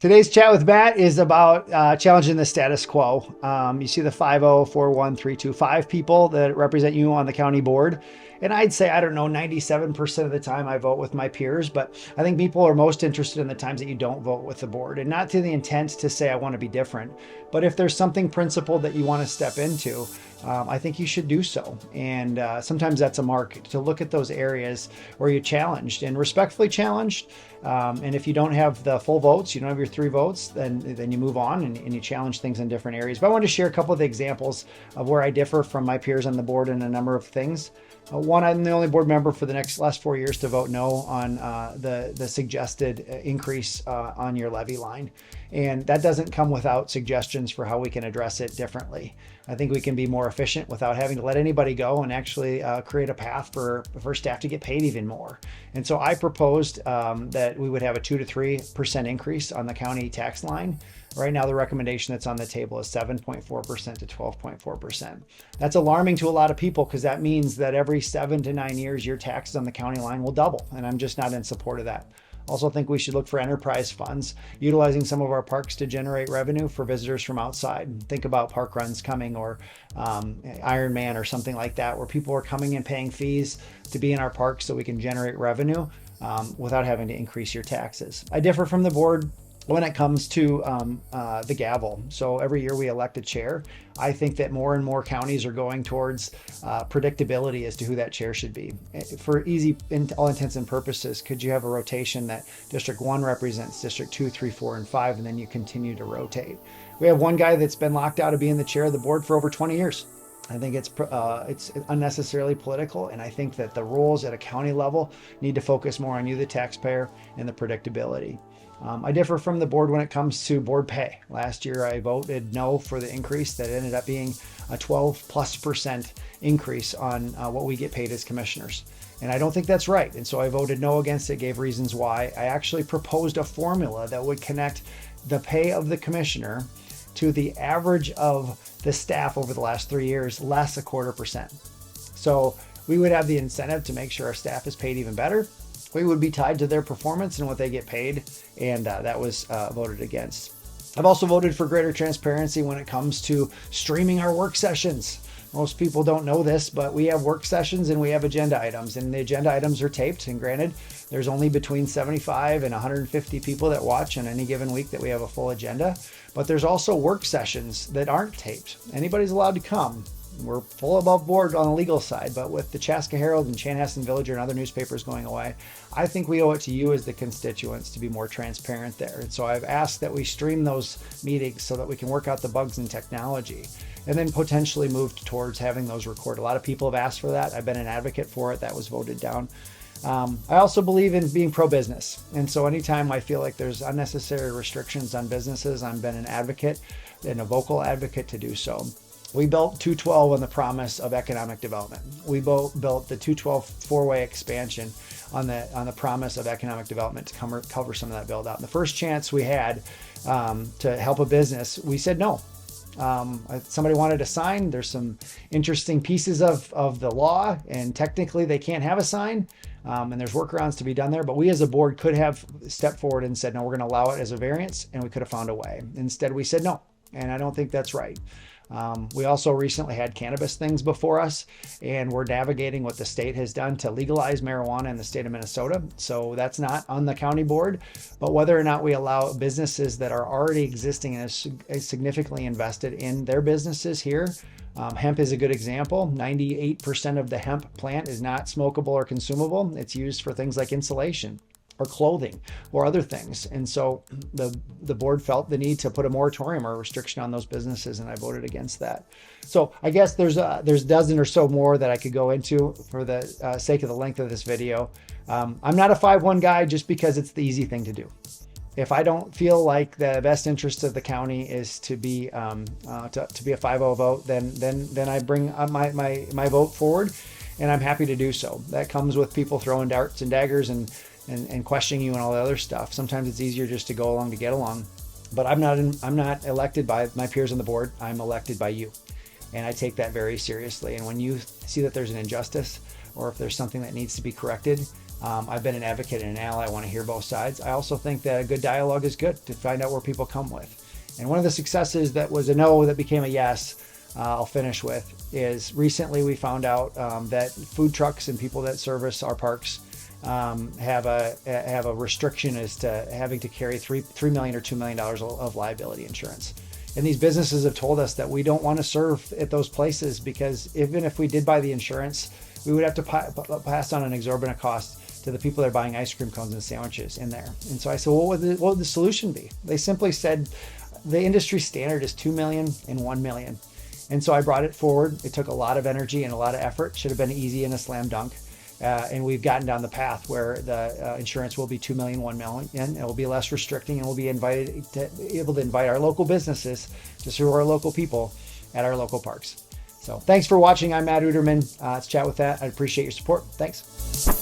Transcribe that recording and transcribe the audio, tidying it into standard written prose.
Today's chat with Matt is about challenging the status quo. You see the 5041325 people that represent you on the county board. And I'd say, I don't know, 97% of the time I vote with my peers, but I think people are most interested in the times that you don't vote with the board, and not to the intent to say, I want to be different. But if there's something principled that you want to step into, I think you should do so. And sometimes that's a mark to look at those areas where you're challenged and respectfully challenged. And if you don't have the full votes, you don't have your 3 votes, then you move on and you challenge things in different areas. But I want to share a couple of the examples of where I differ from my peers on the board in a number of things. One, I'm the only board member for the last 4 years to vote no on the suggested increase on your levy line. And that doesn't come without suggestions for how we can address it differently. I think we can be more efficient without having to let anybody go and actually create a path for staff to get paid even more. And so I proposed that we would have a 2 to 3% increase on the county tax line. Right now, the recommendation that's on the table is 7.4% to 12.4%. That's alarming to a lot of people because that means that every 7 to 9 years, your taxes on the county line will double. And I'm just not in support of that. Also think we should look for enterprise funds, utilizing some of our parks to generate revenue for visitors from outside. Think about park runs coming, or Ironman or something like that, where people are coming and paying fees to be in our parks so we can generate revenue without having to increase your taxes. I differ from the board when it comes to the gavel. So every year we elect a chair. I think that more and more counties are going towards predictability as to who that chair should be. For easy, in all intents and purposes, could you have a rotation that District 1 represents District 2, 3, 4, and 5, and then you continue to rotate? We have one guy that's been locked out of being the chair of the board for over 20 years. I think it's unnecessarily political, and I think that the rules at a county level need to focus more on you, the taxpayer, and the predictability. I differ from the board when it comes to board pay. Last year, I voted no for the increase that ended up being a 12+% increase on what we get paid as commissioners. And I don't think that's right. And so I voted no against it, gave reasons why. I actually proposed a formula that would connect the pay of the commissioner to the average of the staff over the last 3 years, less 0.25%. So we would have the incentive to make sure our staff is paid even better. We would be tied to their performance and what they get paid, and that was voted against. I've also voted for greater transparency when it comes to streaming our work sessions. Most people don't know this, but we have work sessions and we have agenda items, and the agenda items are taped. And granted, there's only between 75 and 150 people that watch on any given week that we have a full agenda, but there's also work sessions that aren't taped. Anybody's allowed to come. We're full above board on the legal side, but with the Chaska Herald and Chanhassen Villager and other newspapers going away, I think we owe it to you as the constituents to be more transparent there. And so I've asked that we stream those meetings so that we can work out the bugs in technology, and then potentially move towards having those recorded. A lot of people have asked for that. I've been an advocate for it. That was voted down. I also believe in being pro-business. And so anytime I feel like there's unnecessary restrictions on businesses, I've been an advocate and a vocal advocate to do so. We built 212 on the promise of economic development. We built the 212 four-way expansion on the promise of economic development to cover some of that build out. And the first chance we had to help a business, we said no. Somebody wanted a sign. There's some interesting pieces of the law, and technically they can't have a sign. And there's workarounds to be done there, but we as a board could have stepped forward and said, no, we're going to allow it as a variance, and we could have found a way. Instead, we said no, and I don't think that's right. We also recently had cannabis things before us, and we're navigating what the state has done to legalize marijuana in the state of Minnesota. So that's not on the county board, but whether or not we allow businesses that are already existing and significantly invested in their businesses here. Hemp is a good example. 98% of the hemp plant is not smokable or consumable. It's used for things like insulation or clothing or other things. And so the board felt the need to put a moratorium or a restriction on those businesses, and I voted against that. So I guess there's a dozen or so more that I could go into for the sake of the length of this video. I'm not a 5-1 guy just because it's the easy thing to do. If I don't feel like the best interest of the county is to be a 5-0 vote, then I bring my vote forward, and I'm happy to do so. That comes with people throwing darts and daggers and questioning you and all the other stuff. Sometimes it's easier just to go along to get along. But I'm not elected by my peers on the board. I'm elected by you, and I take that very seriously. And when you see that there's an injustice, or if there's something that needs to be corrected, I've been an advocate and an ally. I want to hear both sides. I also think that a good dialogue is good to find out where people come with. And one of the successes that was a no that became a yes, I'll finish with, is recently we found out that food trucks and people that service our parks have a restriction as to having to carry $3 million or $2 million of liability insurance. And these businesses have told us that we don't want to serve at those places because even if we did buy the insurance, we would have to pass on an exorbitant cost to the people that are buying ice cream cones and sandwiches in there. And so I said, well, what would the solution be? They simply said the industry standard is 2 million and 1 million. And so I brought it forward. It took a lot of energy and a lot of effort. Should have been easy and a slam dunk. And we've gotten down the path where the insurance will be 2 million, 1 million, and it will be less restricting, and we'll be able to invite our local businesses to serve our local people at our local parks. So thanks for watching. I'm Matt Udermann. Let's chat with that. I appreciate your support. Thanks.